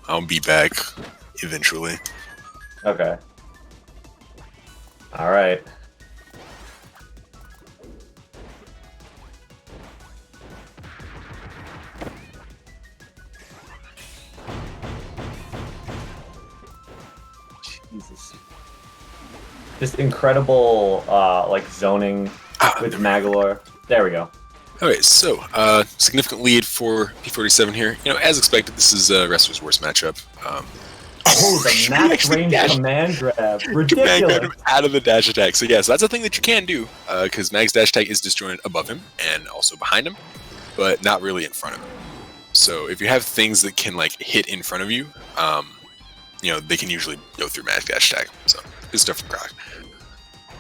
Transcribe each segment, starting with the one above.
I'll be back eventually. Okay. All right. Jesus. Just incredible, like zoning with Magolor. There we go. Okay, so significant lead for P47 here. As expected, this is Wrestler's worst matchup. Oh, the he max actually range dashed- command grab. Command grabbed Ridiculous. him out of the dash attack. So yes, that's a thing that you can do because Mag's dash attack is disjointed above him and also behind him, but not really in front of him. So if you have things that can like hit in front of you, they can usually go through Mag's dash attack. So good stuff from Croc.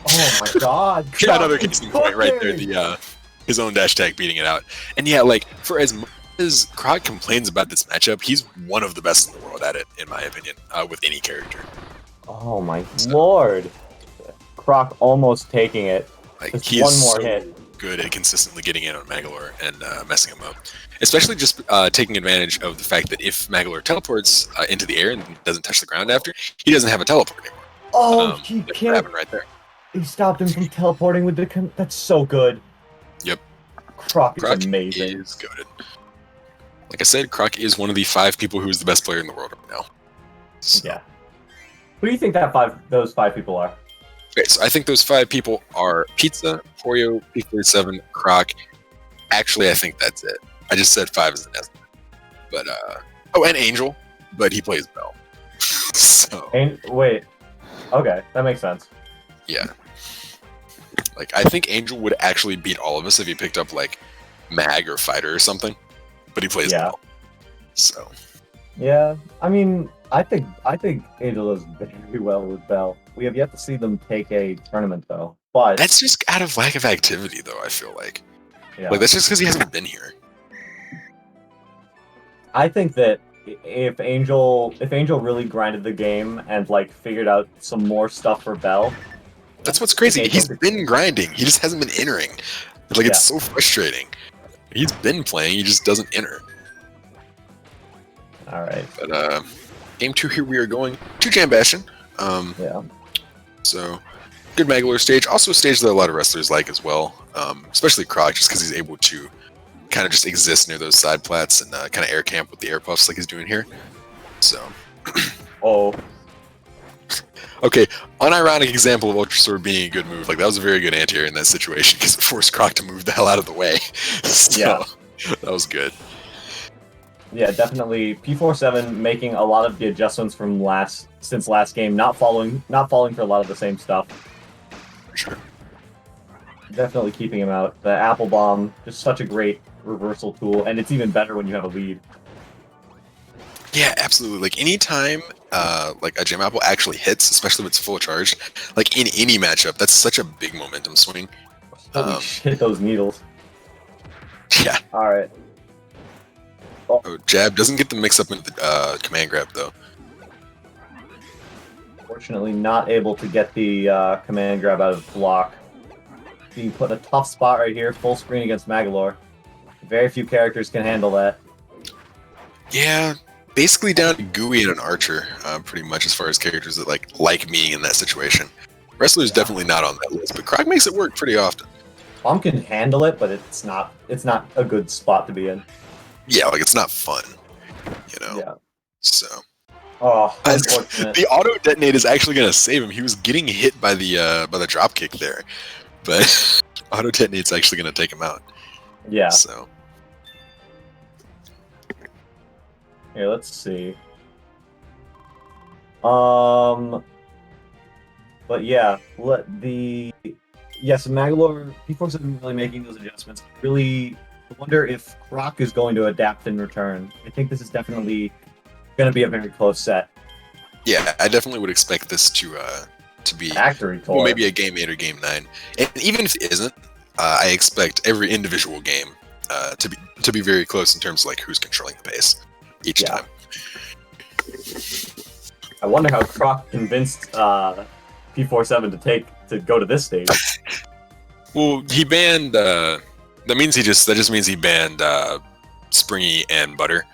Oh my god. Yeah, another case in point right there. The his own dash attack beating it out. And yeah, like for as much as Croc complains about this matchup, he's one of the best in the world at it, in my opinion, with any character. Oh my lord. Croc almost taking it. Like Just he one is more so hit. good at consistently getting in on Magolor and messing him up. Especially just taking advantage of the fact that if Magolor teleports into the air and doesn't touch the ground after, he doesn't have a teleport anymore. Oh, he That's what can't. happened right there. He stopped him from teleporting with the. That's so good. Yep. Croc is Croc amazing. is goated. Like I said, Croc is one of the 5 people who is the best player in the world right now. So. Yeah. Who do you think those five people are? Okay, so I think those 5 people are Pizza, Poyo, P47, Croc. Actually, I think that's it. I just said 5 as an estimate. But, and Angel, but he plays Bell. So. Wait. Okay, that makes sense. Yeah. Like, I think Angel would actually beat all of us if he picked up, like, Mag or Fighter or something. But he plays Bell. So. Yeah, I mean, I think Angel does very well with Bell. We have yet to see them take a tournament, though. But That's just out of lack of activity, though, I feel like. yeah. Like, that's just because he hasn't been here. I think that if Angel really grinded the game and, like, figured out some more stuff for Bell... That's what's crazy. He's been grinding. He just hasn't been entering. Like, it's so frustrating. He's been playing, he just doesn't enter. Alright. But, game 2 here we are going to Jam Bastion. Yeah. So, good Magolor stage. Also a stage that a lot of wrestlers like as well. Especially Croc, just because he's able to kind of just exist near those side plats and kind of air camp with the air puffs like he's doing here. So. Oh. Okay, unironic example of Ultra Sword being a good move. Like, that was a very good anti-air in that situation because it forced Croc to move the hell out of the way. So, yeah. That was good. Yeah, definitely. P47 making a lot of the adjustments from since last game, not falling for a lot of the same stuff. For sure. Definitely keeping him out. The Apple Bomb, just such a great reversal tool, and it's even better when you have a lead. Yeah, absolutely. Like, anytime like a Gem Apple actually hits, especially if it's full charge, like in any matchup, that's such a big momentum swing. Holy shit, those needles. Yeah. Alright. Oh, jab doesn't get the mix up into the command grab, though. Fortunately, not able to get the command grab out of the block. Being put in a tough spot right here, full screen against Magolor. Very few characters can handle that. Yeah, basically down to Gooey and an Archer, pretty much, as far as characters that like me in that situation. Wrestler's definitely not on that list, but Croc makes it work pretty often. Bomb can handle it, but it's not a good spot to be in. Yeah, like, it's not fun, Yeah. So. Oh, unfortunate. The auto detonate is actually going to save him. He was getting hit by the drop kick there, but auto detonate's actually going to take him out. Yeah. So. Here, let's see. But yeah, yes, Magolor, P47 really making those adjustments. Really wonder if Croc is going to adapt in return. I think this is definitely going to be a very close set. Yeah, I definitely would expect this to be Factory tour. Well, maybe a game 8 or game 9, and even if it isn't, I expect every individual game to be very close in terms of like who's controlling the pace each time. I wonder how Croc convinced P47 to go to this stage. Well, he banned. That just means he banned Springy and Butter.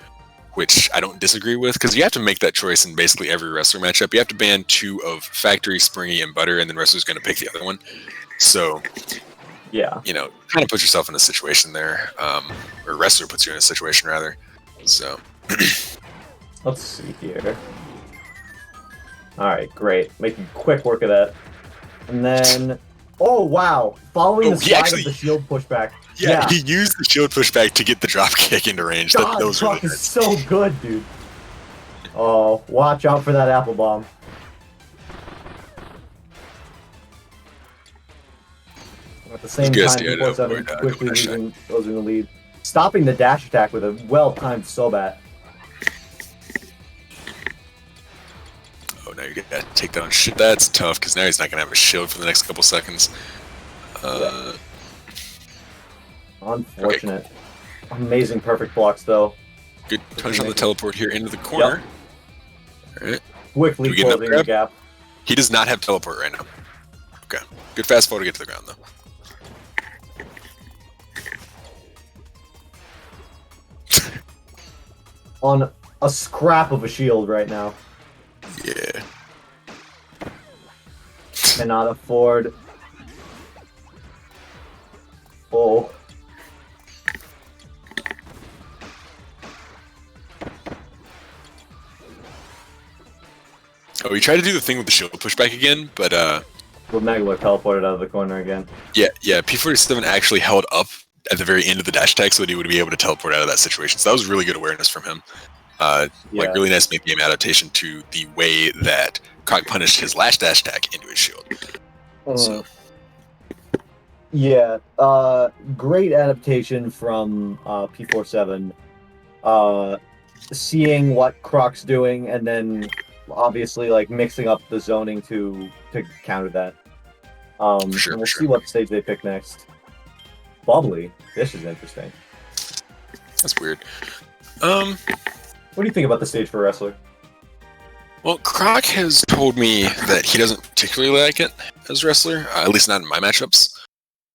which I don't disagree with, because you have to make that choice in basically every wrestler matchup. You have to ban 2 of Factory, Springy, and Butter, and then wrestler's going to pick the other one. So, Yeah. you know, kind of put yourself in a situation there, or wrestler puts you in a situation rather. So, Let's see here. All right, great. Making quick work of that. And then, oh wow, following the slide of the shield pushback. Yeah, he used the shield pushback to get the drop kick into range. God, that was Croc really is so good, dude. Oh, watch out for that apple bomb. At the same time, P47 quickly losing the lead. Stopping the dash attack with a well-timed Sobat. Oh, now you get that takedown shit. That's tough, because now he's not going to have a shield for the next couple seconds. Unfortunate. Okay. Amazing perfect blocks, though. Good punch on the teleport here into the corner. Yep. All right. Quickly closing the gap. He does not have teleport right now. Okay. Good fast fall to get to the ground, though. On a scrap of a shield right now. Yeah. Cannot afford. Oh. Oh, he tried to do the thing with the shield pushback again, but Well, Magolor teleported out of the corner again. Yeah, P47 actually held up at the very end of the dash attack so that he would be able to teleport out of that situation. So that was really good awareness from him. Like really nice mid-game adaptation to the way that Croc punished his last dash attack into his shield. So. Yeah, great adaptation from P47. Seeing what Croc's doing and then obviously like mixing up the zoning to counter that. And we'll see what stage they pick next. Bubbly. This is interesting. That's weird. What do you think about the stage for wrestler? Well, Croc has told me that he doesn't particularly like it as wrestler, at least not in my matchups,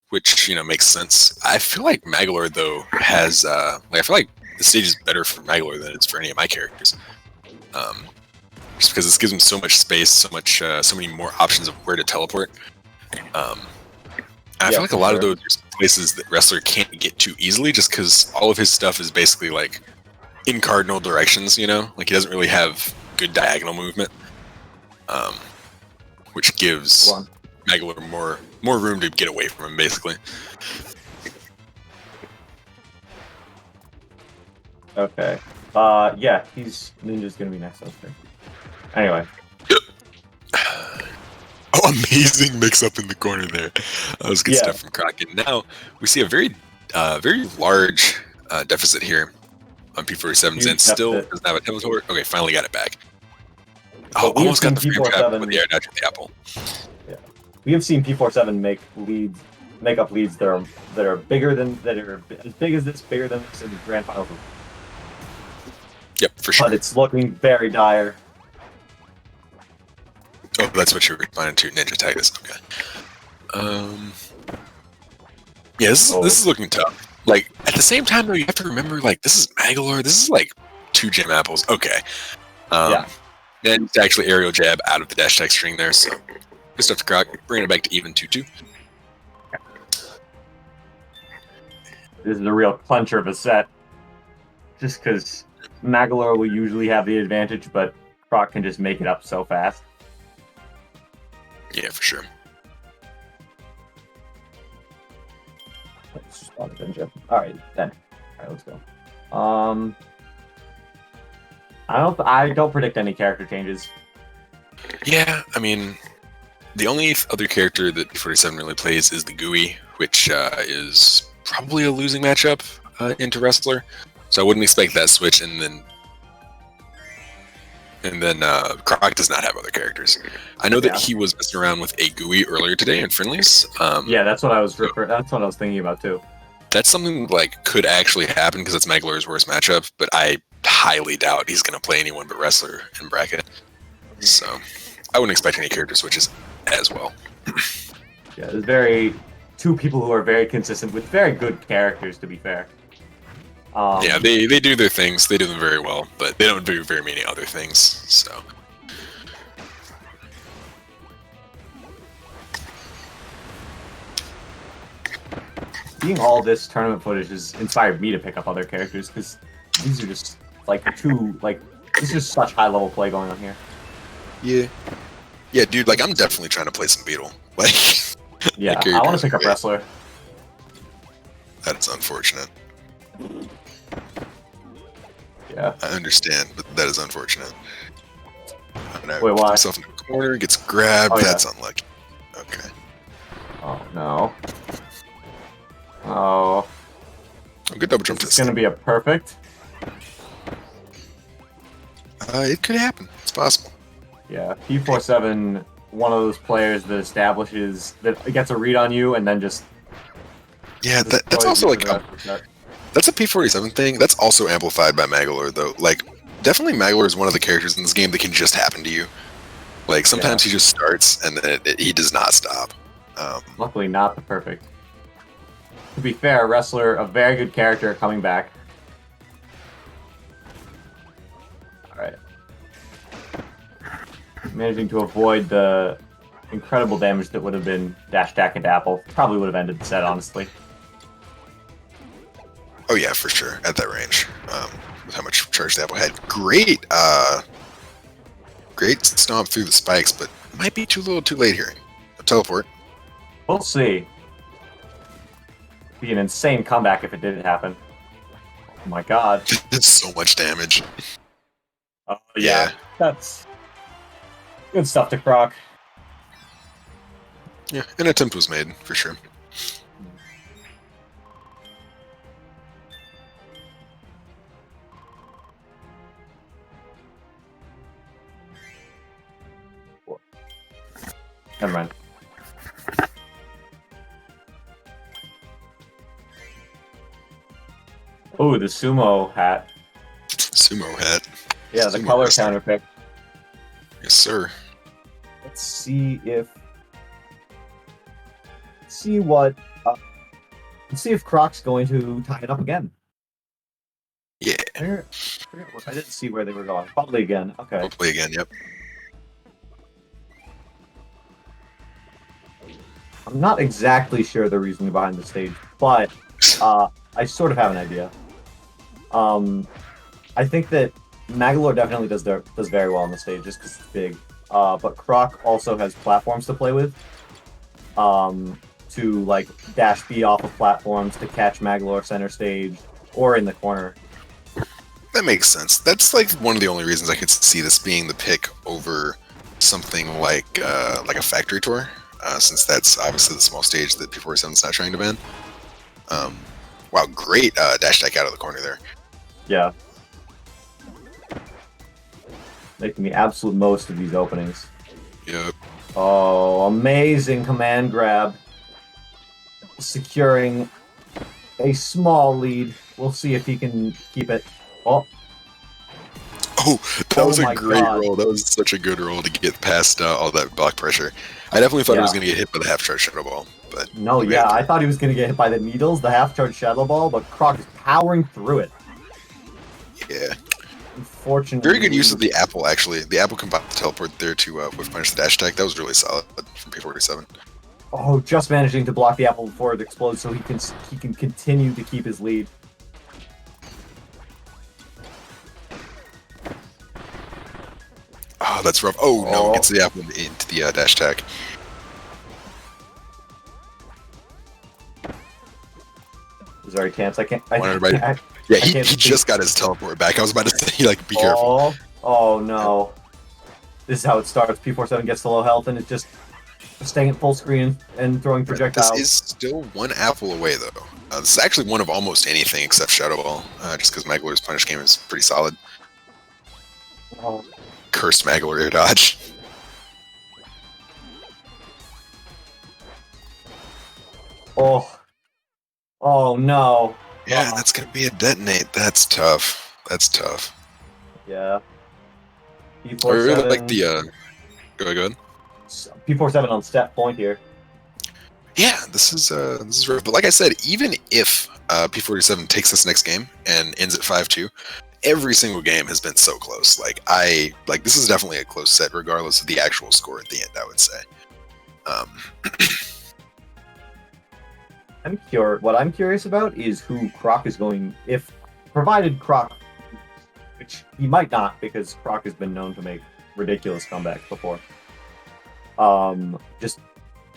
which, you know, makes sense. I feel like Magolor, though, has, I feel like the stage is better for Magolor than it's for any of my characters. Just because this gives him so much space, so many more options of where to teleport. I feel like a lot of those places that wrestler can't get to easily, just because all of his stuff is basically like in cardinal directions. You know, like he doesn't really have good diagonal movement, which gives Magolor more room to get away from him, basically. Okay. Yeah, Ninja's gonna be next on screen. Anyway. Oh, amazing mix-up in the corner there. That was good stuff from Croc. And now we see a very large deficit here on P47's end. Still doesn't have a teleport. Okay, finally got it back. Oh, almost got the frame grab with the air dodge of the apple. Yeah, we have seen P47 make up leads that are as big as this, bigger than this in the grand finals. Yep, for sure. But it's looking very dire. Oh, that's what you were planning to ninja tag this. Okay. Yeah, this is looking tough. Like at the same time, though, you have to remember, like this is Magolor. This is like 2 gem apples. Okay. Then it's actually aerial jab out of the dash attack string there. So good stuff to Croc. Bringing it back to even 2-2. This is a real clincher of a set. Just because Magolor will usually have the advantage, but Croc can just make it up so fast. Yeah, for sure. Let's spawn a ninja. Alright, then. Alright, let's go. I don't predict any character changes. Yeah, I mean, the only other character that P47 really plays is the GUI, which is probably a losing matchup into wrestler. So I wouldn't expect that switch, and then Croc does not have other characters. I know that he was messing around with a GUI earlier today in friendlies. Yeah, that's what I was thinking about too. That's something like could actually happen because it's Magolor's worst matchup, but I highly doubt he's going to play anyone but wrestler in bracket. So I wouldn't expect any character switches as well. Yeah, there's two people who are very consistent with very good characters, to be fair. Yeah, they do their things. They do them very well, but they don't do very many other things. So. Seeing all this tournament footage has inspired me to pick up other characters because these are just like this is just such high level play going on here. Yeah, dude. Like I'm definitely trying to play some Beetle. Like. Yeah, I want to pick up Wrestler. That's unfortunate. Yeah. I understand, but that is unfortunate. Wait, why? Himself in the corner, gets grabbed. Oh, yeah. That's unlucky. Okay. Oh no. Oh. Good double jump. It's gonna be a perfect. It could happen. It's possible. Yeah, P47, one of those players that gets a read on you and then just. Yeah, that's also like that's a P47 thing. That's also amplified by Magolor, though. Like, definitely Magolor is one of the characters in this game that can just happen to you. Like, sometimes he just starts and then he does not stop. Luckily, not the perfect. To be fair, Wrestler, a very good character coming back. Alright. Managing to avoid the incredible damage that would have been dash attack into Apple. Probably would have ended the set, honestly. Oh yeah, for sure. At that range. With how much charge the Apple had. Great stomp through the spikes, but might be too little too late here. A teleport. We'll see. Be an insane comeback if it didn't happen. Oh my god. That's so much damage. Oh yeah. That's good stuff to Croc. Yeah, an attempt was made, for sure. Never mind. Oh, the sumo hat. Sumo hat. Yeah, the color counter pick. Yes, sir. Let's see if. Let's see if Croc's going to tie it up again. Yeah. I didn't see where they were going. Probably again. Okay. Hopefully again. Yep. I'm not exactly sure the reasoning behind the stage, but I sort of have an idea. I think that Magolor definitely does very well on the stage just because it's big. But Croc also has platforms to play with. To like dash B off of platforms to catch Magolor center stage or in the corner. That makes sense. That's like one of the only reasons I could see this being the pick over something like a factory tour, since that's obviously the small stage that P47 is not trying to ban. Wow, great dash attack out of the corner there. Yeah. Making the absolute most of these openings. Yep. Oh, amazing command grab. Securing a small lead. We'll see if he can keep it. Oh, that was a great roll. That was such a good roll to get past all that block pressure. I definitely thought he was going to get hit by the half-charge Shadow Ball. But no, yeah, I thought he was going to get hit by the needles, the half-charge Shadow Ball, but Croc is powering through it. Yeah. Unfortunately. Very good use of the Apple, actually. The Apple combined the teleport there to whiff punish the dash attack. That was really solid from P47. Oh, just managing to block the Apple before it explodes so he can continue to keep his lead. Oh, that's rough. Oh, no, gets the Apple into the dash attack. Is there a chance I can't? Yeah, he just got his teleport back. I was about to say, like, be careful. Oh, no. This is how it starts. P47 gets to low health and it's just staying at full screen and throwing projectiles. This is still one Apple away, though. This is actually one of almost anything except Shadow Ball, just because Magolor's punish game is pretty solid. Oh. Cursed Magolor air dodge. Oh no. Yeah, that's gonna be a detonate. That's tough. That's tough. Yeah. P47. I really like the go ahead. P47 on step point here. Yeah, this is rough. But like I said, even if P47 takes this next game and ends at 5-2. Every single game has been so close. This is definitely a close set, regardless of the actual score at the end, I would say. What I'm curious about is who Croc is going, if provided Croc, which he might not, because Croc has been known to make ridiculous comebacks before. Just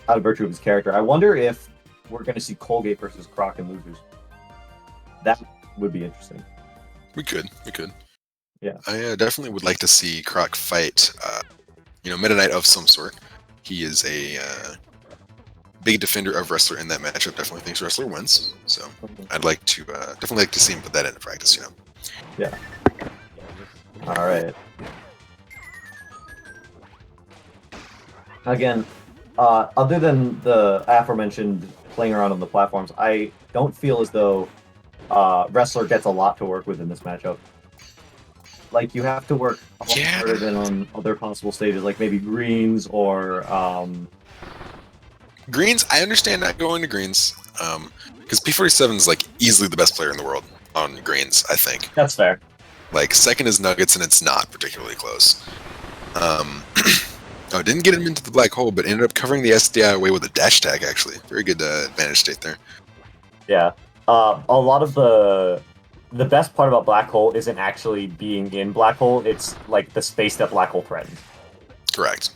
out of virtue of his character, I wonder if we're going to see Colgate versus Croc in losers. That would be interesting. We could. Yeah. I definitely would like to see Croc fight, Meta Knight of some sort. He is a big defender of Wrestler in that matchup. Definitely thinks Wrestler wins. So I'd like to definitely like to see him put that into practice. Yeah. All right. Again, other than the aforementioned playing around on the platforms, I don't feel as though Wrestler gets a lot to work with in this matchup. Like, you have to work a lot harder than on other possible stages, like maybe greens or... Greens, I understand not going to greens, because P47 is like easily the best player in the world on greens, I think. That's fair. Like, second is Nuggets, and it's not particularly close. Didn't get him into the black hole, but ended up covering the SDI away with a dash tag, actually. Very good advantage state there. Yeah. A lot of the best part about black hole isn't actually being in black hole, it's like the space that black hole threatens. Correct.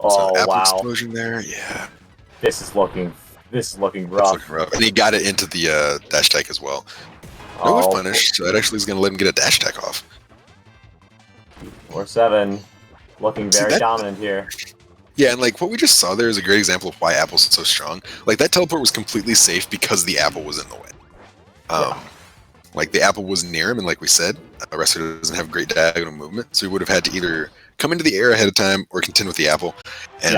Oh, apple wow. explosion there, yeah. This is looking rough. It's looking rough. And he got it into the dash tag as well. No whiff punish, so that actually is going to let him get a dash tag off. 4-7, looking very dominant here. Yeah, and like what we just saw there is a great example of why Apple's so strong. Like that teleport was completely safe because the apple was in the way. Like the apple was near him, and like we said, Wrestler doesn't have great diagonal movement, so he would have had to either come into the air ahead of time or contend with the apple. And